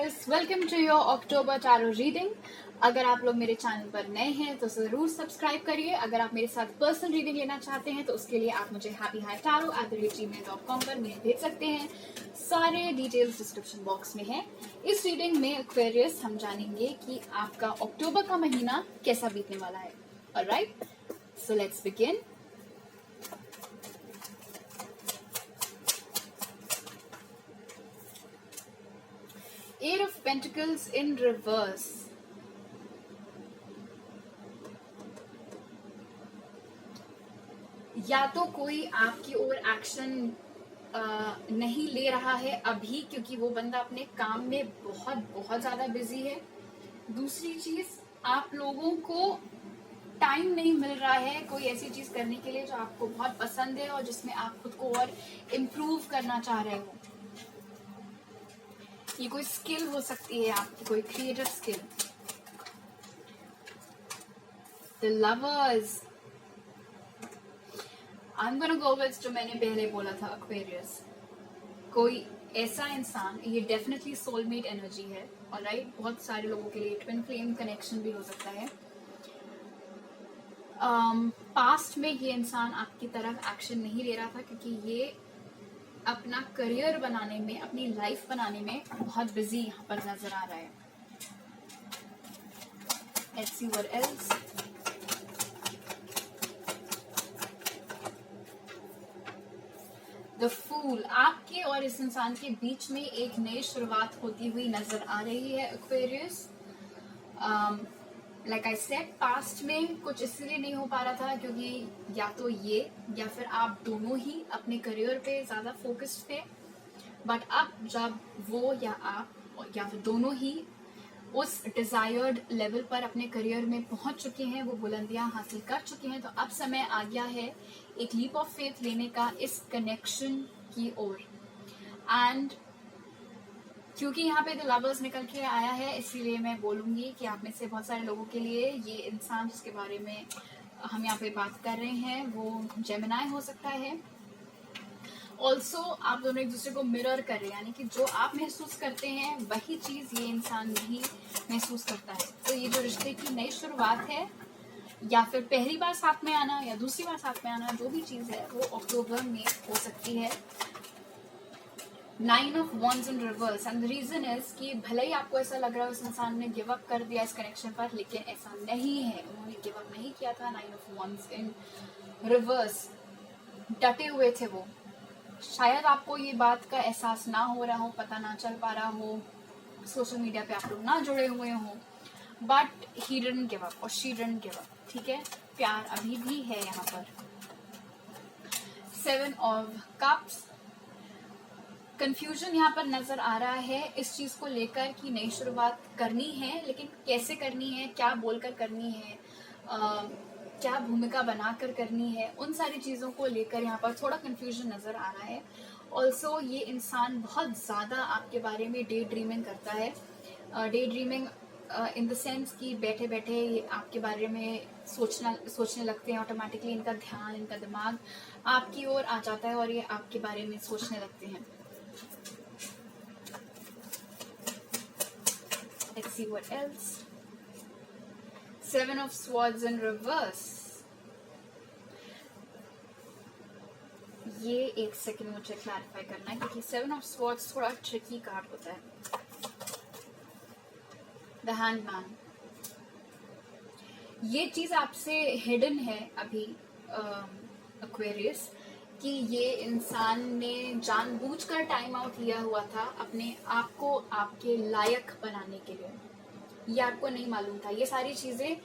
Aquarius, welcome to your October tarot reading. अगर आप लोग मेरे चैनल पर नए हैं तो जरूर सब्सक्राइब करिए. अगर आप मेरे साथ पर्सनल रीडिंग लेना चाहते हैं तो उसके लिए आप मुझे happyhightarot@gmail.com पर मेल भेज सकते हैं. सारे डिटेल्स डिस्क्रिप्शन बॉक्स में है. इस रीडिंग में Aquarius हम जानेंगे कि आपका अक्टूबर का महीना कैसा बीतने वाला है. Alright, so let's begin. Eight of Pentacles in reverse. या तो कोई आपकी ओर एक्शन नहीं ले रहा है अभी क्योंकि वो बंदा अपने काम में बहुत ज्यादा बिजी है. दूसरी चीज, आप लोगों को टाइम नहीं मिल रहा है कोई ऐसी चीज करने के लिए जो आपको बहुत पसंद है और जिसमें आप खुद को और इम्प्रूव करना चाह रहे हो. ये कोई स्किल हो सकती है आपकी, कोई creative skill. The lovers, I am gonna go with जो मैंने पहले बोला था Aquarius. कोई ऐसा इंसान, ये डेफिनेटली सोलमेट एनर्जी है. ऑलराइट, बहुत सारे लोगों के लिए ट्विन फ्लेम कनेक्शन भी हो सकता है. पास्ट में ये इंसान आपकी तरफ एक्शन नहीं ले रहा था क्योंकि ये अपना करियर बनाने में, अपनी लाइफ बनाने में बहुत बिजी यहाँ पर नजर आ रहा है. Let's see what else. The Fool, आपके और इस इंसान के बीच में एक नई शुरुआत होती हुई नजर आ रही है Aquarius. Like I said, past में कुछ इसलिए नहीं हो पा रहा था क्योंकि या तो ये या फिर आप दोनों ही अपने करियर पे ज्यादा फोकस्ड थे. बट अब जब वो या आप या फिर दोनों ही उस डिजायर्ड लेवल पर अपने करियर में पहुंच चुके हैं, वो बुलंदियां हासिल कर चुके हैं, तो अब समय आ गया है एक लीप ऑफ फेथ लेने का इस कनेक्शन की ओर. एंड क्योंकि यहाँ पे द लवर्स निकल के आया है, इसीलिए मैं बोलूंगी कि आप में से बहुत सारे लोगों के लिए ये इंसान जिसके बारे में हम यहाँ पे बात कर रहे हैं वो जेमिनाई हो सकता है. ऑल्सो आप दोनों एक दूसरे को मिरर कर रहे हैं, यानी कि जो आप महसूस करते हैं वही चीज ये इंसान भी महसूस करता है. तो ये जो रिश्ते की नई शुरुआत है, या फिर पहली बार साथ में आना या दूसरी बार साथ में आना, जो भी चीज है वो अक्टूबर में हो सकती है. 9 of Wands in reverse, and the reason is कि भले ही आपको ऐसा लग रहा है उस इंसान ने गिव अप कर दिया इस कनेक्शन पर, लेकिन ऐसा नहीं है. उन्होंने गिव अप नहीं किया था. 9 of Wands in reverse, डटे हुए थे वो. शायद आपको ये बात का एहसास ना हो रहा हो, पता ना चल पा रहा हो, सोशल मीडिया पे आप लोग ना जुड़े हुए हो, but he didn't give up और शी डिडंट गिव अप. ठीक है, प्यार अभी भी है यहाँ पर. 7 of Cups, कंफ्यूजन यहाँ पर नजर आ रहा है इस चीज को लेकर कि नई शुरुआत करनी है, लेकिन कैसे करनी है, क्या बोलकर करनी है, क्या भूमिका बनाकर करनी है, उन सारी चीजों को लेकर यहाँ पर थोड़ा कंफ्यूजन नजर आ रहा है. ऑल्सो ये इंसान बहुत ज्यादा आपके बारे में डे ड्रीमिंग करता है. Day dreaming in the sense कि बैठे बैठे ये आपके बारे में सोचने लगते हैं. ऑटोमेटिकली इनका ध्यान, इनका दिमाग आपकी ओर आ जाता है और ये आपके बारे में सोचने लगते हैं. Let's see what else. 7 of Swords in reverse. ये एक सेकंड मुझे क्लैरिफाई करना है क्योंकि 7 of Swords थोड़ा ट्रिकी कार्ड होता है. The Hangman, ये चीज आपसे हिडन है अभी Aquarius, कि ये इंसान ने जानबूझकर टाइम आउट लिया हुआ था अपने आप को आपके लायक बनाने के लिए. ये आपको नहीं मालूम था. ये सारी चीजें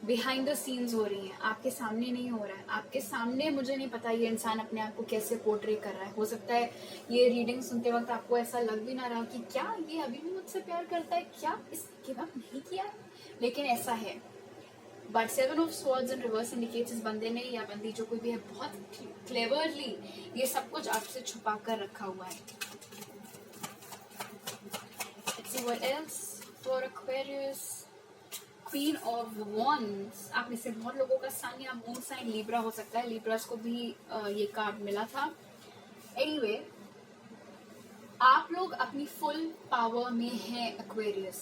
बिहाइंड द सीन्स हो रही हैं, आपके सामने नहीं हो रहा है. आपके सामने मुझे नहीं पता ये इंसान अपने आप को कैसे पोर्ट्रे कर रहा है. हो सकता है ये रीडिंग सुनते वक्त आपको ऐसा लग भी ना रहा कि क्या ये अभी भी मुझसे प्यार करता है, क्या इसने गिव अप नहीं किया, लेकिन ऐसा है. But 7 of Swords in reverse indicates इस बंदे ने या बंदी जो कोई भी है बहुत क्लेवरली ये सब कुछ आपसे छुपा कर रखा हुआ है. Let's see what else for Aquarius. Queen of Wands, आप में से बहुत लोगों का सन या मून साइन लिब्रा हो सकता है. लिब्रास को भी ये कार्ड मिला था. एनीवे, आप लोग अपनी फुल पावर में है एक्वेरियस।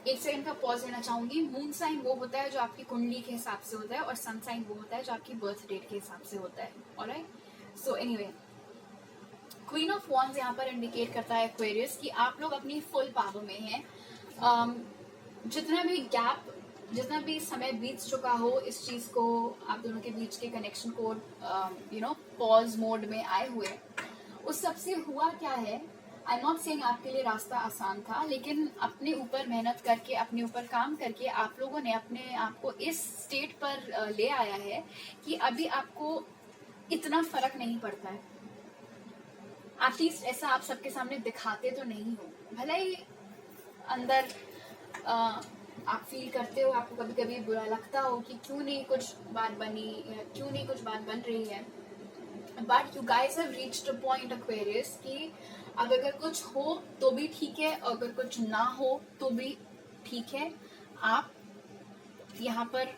एक सेकंड का पॉज लेना चाहूंगी। मून साइन वो होता है जो आपकी कुंडली के हिसाब से होता है, और सन साइन वो होता है जो आपकी बर्थ डेट के हिसाब से होता है। Alright, so anyway, queen of wands यहाँ पर इंडिकेट करता है एक्वेरियस कि आप लोग अपनी फुल पावर में हैं। जितना भी गैप, जितना भी समय बीत चुका हो इस चीज को, आप दोनों के बीच के कनेक्शन को पॉज मोड में आए हुए, उस सब से हुआ क्या है, आई एम नॉट सेइंग आपके लिए रास्ता आसान था, लेकिन अपने ऊपर मेहनत करके, अपने ऊपर काम करके आप लोगों ने अपने आप को इस स्टेट पर ले आया है कि अभी आपको इतना फर्क नहीं पड़ता है। एटलीस्ट ऐसा आप सबके सामने दिखाते तो नहीं हो, भले ही अंदर आप फील करते हो, आपको कभी कभी बुरा लगता हो कि क्यों नहीं कुछ बात बनी, क्यों नहीं कुछ बात बन रही है, but you guys have reached a point Aquarius कि अब अगर कुछ हो तो भी ठीक है, अगर कुछ ना हो तो भी ठीक है। आप यहाँ पर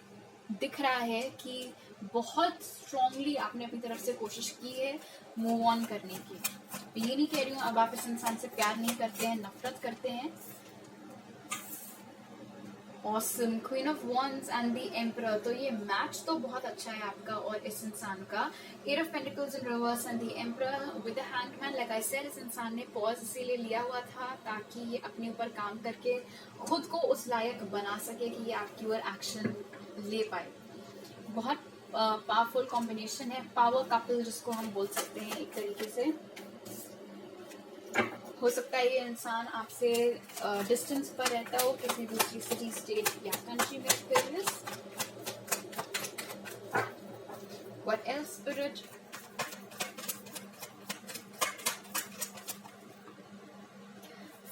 दिख रहा है कि बहुत स्ट्रांगली आपने अपनी तरफ से कोशिश की है मूव ऑन करने की। ये नहीं कह रही हूँ अब आप इस इंसान से प्यार नहीं करते हैं, नफरत करते हैं। Awesome, queen of wands and the emperor, तो ये मैच तो बहुत अच्छा है आपका और इस इंसान का। Eight of pentacles in reverse and the emperor with the hangman. Like I said, इस इंसान ने पॉज इसीलिए लिया हुआ था ताकि ये अपने ऊपर काम करके खुद को उस लायक बना सके कि ये आपकी ओर एक्शन ले पाए। बहुत पावरफुल कॉम्बिनेशन है, पावर कपल जिसको हम बोल सकते हैं एक तरीके से। हो सकता है ये इंसान आपसे डिस्टेंस पर रहता हो, किसी दूसरी सिटी, स्टेट या कंट्री में। Aquarius, what else spirit?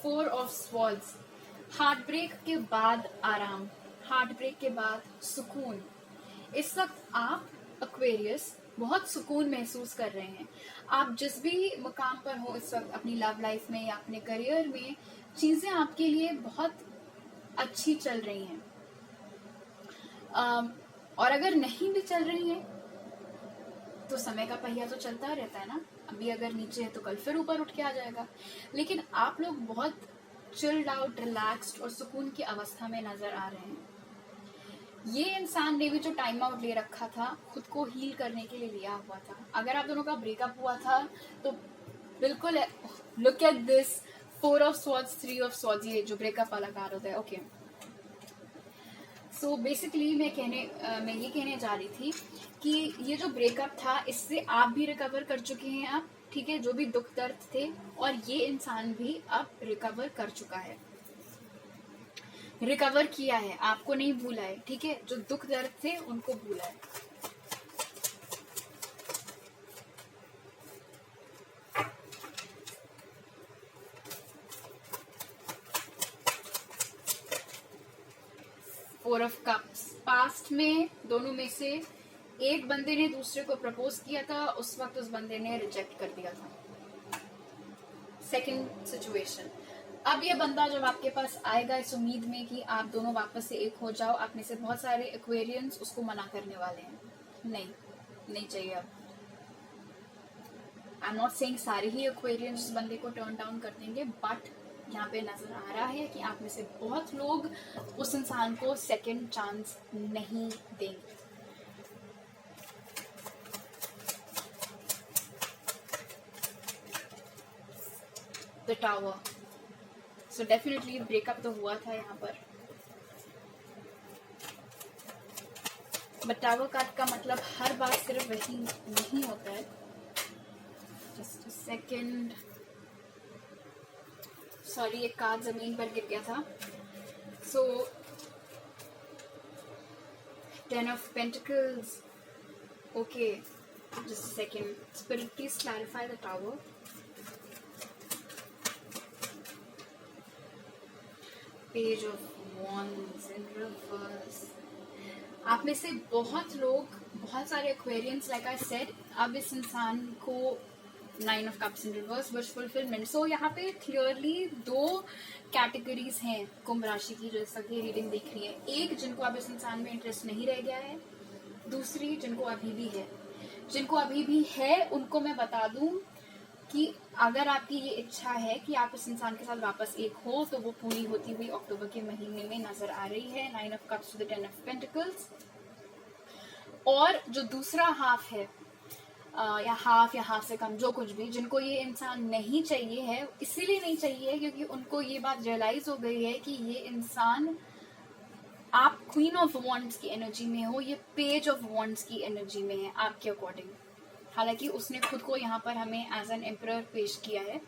Four of swords, heartbreak के बाद आराम, हार्ट ब्रेक के बाद सुकून। इस वक्त आप एक्वेरियस बहुत सुकून महसूस कर रहे हैं। आप जिस भी मुकाम पर हो इस वक्त अपनी लव लाइफ में या अपने करियर में, चीजें आपके लिए बहुत अच्छी चल रही हैं। और अगर नहीं भी चल रही हैं तो समय का पहिया तो चलता रहता है ना, अभी अगर नीचे है तो कल फिर ऊपर उठ के आ जाएगा। लेकिन आप लोग बहुत चिल्ड आउट, रिलैक्स्ड और सुकून की अवस्था में नजर आ रहे हैं। ये इंसान ने भी जो टाइम आउट ले रखा था, खुद को हील करने के लिए लिया हुआ था। अगर आप दोनों का ब्रेकअप हुआ था तो बिल्कुल, look at this, four of swords, three of swords, ये जो ब्रेकअप वाला कार्ड होता है। ओके, सो बेसिकली मैं ये कहने जा रही थी कि ये जो ब्रेकअप था इससे आप भी रिकवर कर चुके हैं आप, ठीक है, जो भी दुख दर्द थे, और ये इंसान भी अब रिकवर कर चुका है, रिकवर किया है, आपको नहीं भूला है, ठीक है, जो दुख दर्द थे उनको भूला है। फोर ऑफ कप्स, पास्ट में दोनों में से एक बंदे ने दूसरे को प्रपोज किया था, उस वक्त उस बंदे ने रिजेक्ट कर दिया था। सेकंड सिचुएशन, अब ये बंदा जब आपके पास आएगा इस उम्मीद में कि आप दोनों वापस से एक हो जाओ, आप में से बहुत सारे एक्वेरियंस उसको मना करने वाले हैं, नहीं चाहिए अब। आई एम नॉट सेइंग सारे ही एक्वेरियंस उस बंदे को टर्न डाउन कर देंगे, बट यहाँ पे नजर आ रहा है कि आप में से बहुत लोग उस इंसान को सेकंड चांस नहीं देंगे। The tower, so definitely breakup तो हुआ था यहाँ पर, बट टावर कार्ड का मतलब हर बार सिर्फ वही नहीं होता है। जस्ट अ सेकेंड, सॉरी एक कार्ड जमीन पर गिर गया था। सो 10 of Pentacles, okay, just a second, Spirit please clarify the Tower. Page of Wands in reverse. आप में से बहुत लोग, बहुत सारे एक्वेरियंस, लाइक आई सेड, अब इस इंसान को 9 of Cups in reverse, wish fulfillment. So यहाँ पे क्लियरली दो कैटेगरीज हैं कुंभ राशि की जो इस वक्त ये रीडिंग दिख रही है। एक जिनको अब इस इंसान में इंटरेस्ट नहीं रह गया है, दूसरी जिनको अभी भी है। जिनको अभी भी है उनको मैं बता दूं, कि अगर आपकी ये इच्छा है कि आप इस इंसान के साथ वापस एक हो, तो वो पूरी होती हुई अक्टूबर के महीने में नजर आ रही है। 9 of cups to the 10 of pentacles. और जो दूसरा हाफ है, या हाफ से कम, जो कुछ भी, जिनको ये इंसान नहीं चाहिए है, इसीलिए नहीं चाहिए क्योंकि उनको ये बात रियलाइज हो गई है कि ये इंसान, आप क्वीन ऑफ वॉन्ड्स की एनर्जी में हो, ये पेज ऑफ वॉन्ड्स की एनर्जी में है आपके अकॉर्डिंग। हालांकि उसने खुद को यहाँ पर हमें एज एन एम्परर पेश किया है,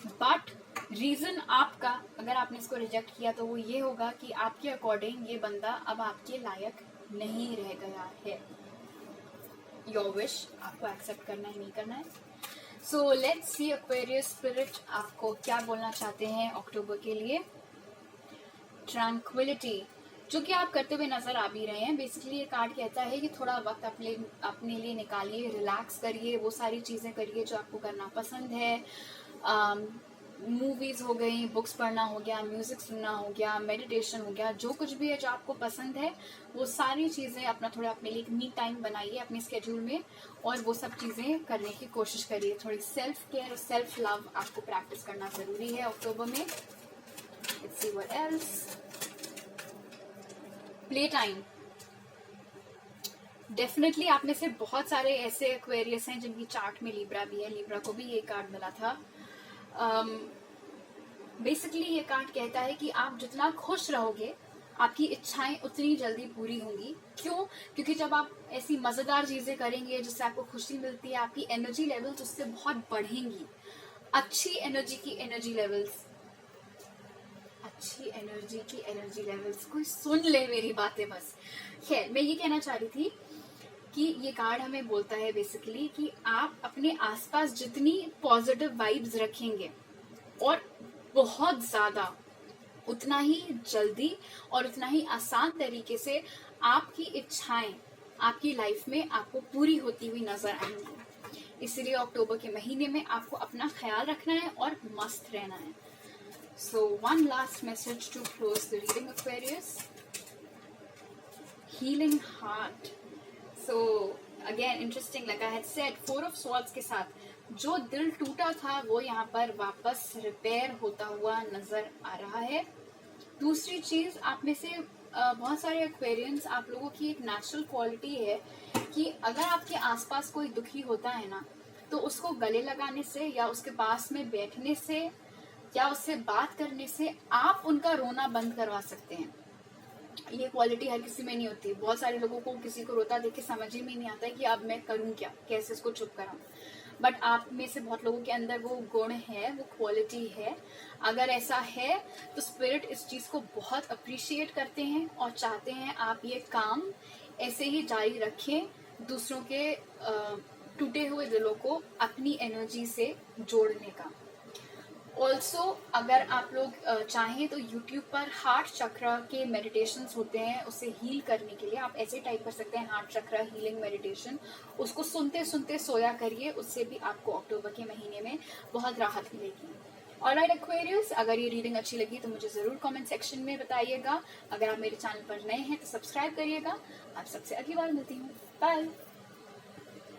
बट रीजन आपका, अगर आपने इसको रिजेक्ट किया तो वो ये होगा कि आपके अकॉर्डिंग ये बंदा अब आपके लायक नहीं रह गया है। योर विश, आपको एक्सेप्ट करना है नहीं करना है। So let's see Aquarius spirit आपको क्या बोलना चाहते हैं अक्टूबर के लिए। ट्रैंक्विलिटी, जो कि आप करते हुए नजर आ भी रहे हैं। बेसिकली ये कार्ड कहता है कि थोड़ा वक्त अपने लिए निकालिए, रिलैक्स करिए, वो सारी चीजें करिए जो आपको करना पसंद है। मूवीज हो गई, बुक्स पढ़ना हो गया, म्यूजिक सुनना हो गया, मेडिटेशन हो गया, जो कुछ भी है जो आपको पसंद है, वो सारी चीजें थोड़ा अपने लिए एक मी टाइम बनाइए अपने स्केड्यूल में, और वो सब चीजें करने की कोशिश करिए। थोड़ी सेल्फ केयर और सेल्फ लव आपको प्रैक्टिस करना जरूरी है अक्टूबर में। Let's see what else. Play time, definitely आप में से बहुत सारे ऐसे एक्वेरियस हैं जिनकी चार्ट में लिब्रा भी है। लिब्रा को भी ये कार्ड मिला था। बेसिकली ये कार्ड कहता है कि आप जितना खुश रहोगे, आपकी इच्छाएं उतनी जल्दी पूरी होंगी। क्यों? क्योंकि जब आप ऐसी मजेदार चीजें करेंगे जिससे आपको खुशी मिलती है, आपकी एनर्जी लेवल्स उससे बहुत बढ़ेंगी। अच्छी एनर्जी की एनर्जी लेवल्स, अच्छी एनर्जी की एनर्जी लेवल्स, कोई सुन ले मेरी बातें बस। खैर, मैं ये कहना चाह रही थी कि ये कार्ड हमें बोलता है बेसिकली कि आप अपने आसपास जितनी पॉजिटिव वाइब्स रखेंगे और बहुत ज्यादा, उतना ही जल्दी और उतना ही आसान तरीके से आपकी इच्छाएं आपकी लाइफ में आपको पूरी होती हुई नजर आएंगी। इसलिए अक्टूबर के महीने में आपको अपना ख्याल रखना है और मस्त रहना है। So one last message to close the reading, Aquarius. Healing heart. So again, interesting, like I had said, 4 of Swords के साथ जो दिल टूटा था वो यहाँ पर वापस रिपेयर होता हुआ नजर आ रहा है। दूसरी चीज, आप में से बहुत सारे एक्वेरियंस, आप लोगों की एक नेचुरल क्वालिटी है कि अगर आपके आसपास कोई दुखी होता है ना, तो उसको गले लगाने से या उसके पास में बैठने से या उससे बात करने से आप उनका रोना बंद करवा सकते हैं। ये क्वालिटी हर किसी में नहीं होती। बहुत सारे लोगों को किसी को रोता देख के समझ ही में नहीं आता है कि अब मैं करूं क्या, कैसे इसको चुप कराऊं। बट आप में से बहुत लोगों के अंदर वो गुण है, वो क्वालिटी है। अगर ऐसा है तो स्पिरिट इस चीज को बहुत अप्रिशिएट करते हैं और चाहते हैं आप ये काम ऐसे ही जारी रखें, दूसरों के टूटे हुए दिलों को अपनी एनर्जी से जोड़ने का। ऑल्सो अगर आप लोग चाहें तो YouTube पर हार्ट चक्र के मेडिटेशंस होते हैं, उसे हील करने के लिए आप ऐसे टाइप कर सकते हैं, हार्ट चक्र हीलिंग मेडिटेशन। उसको सुनते सुनते सोया करिए, उससे भी आपको अक्टूबर के महीने में बहुत राहत मिलेगी। ऑलराइट एक्वेरियस, अगर ये रीडिंग अच्छी लगी तो मुझे जरूर कमेंट सेक्शन में बताइएगा। अगर आप मेरे चैनल पर नए हैं तो सब्सक्राइब करिएगा। आप सबसे अगली बार मिलती हूँ। बाय।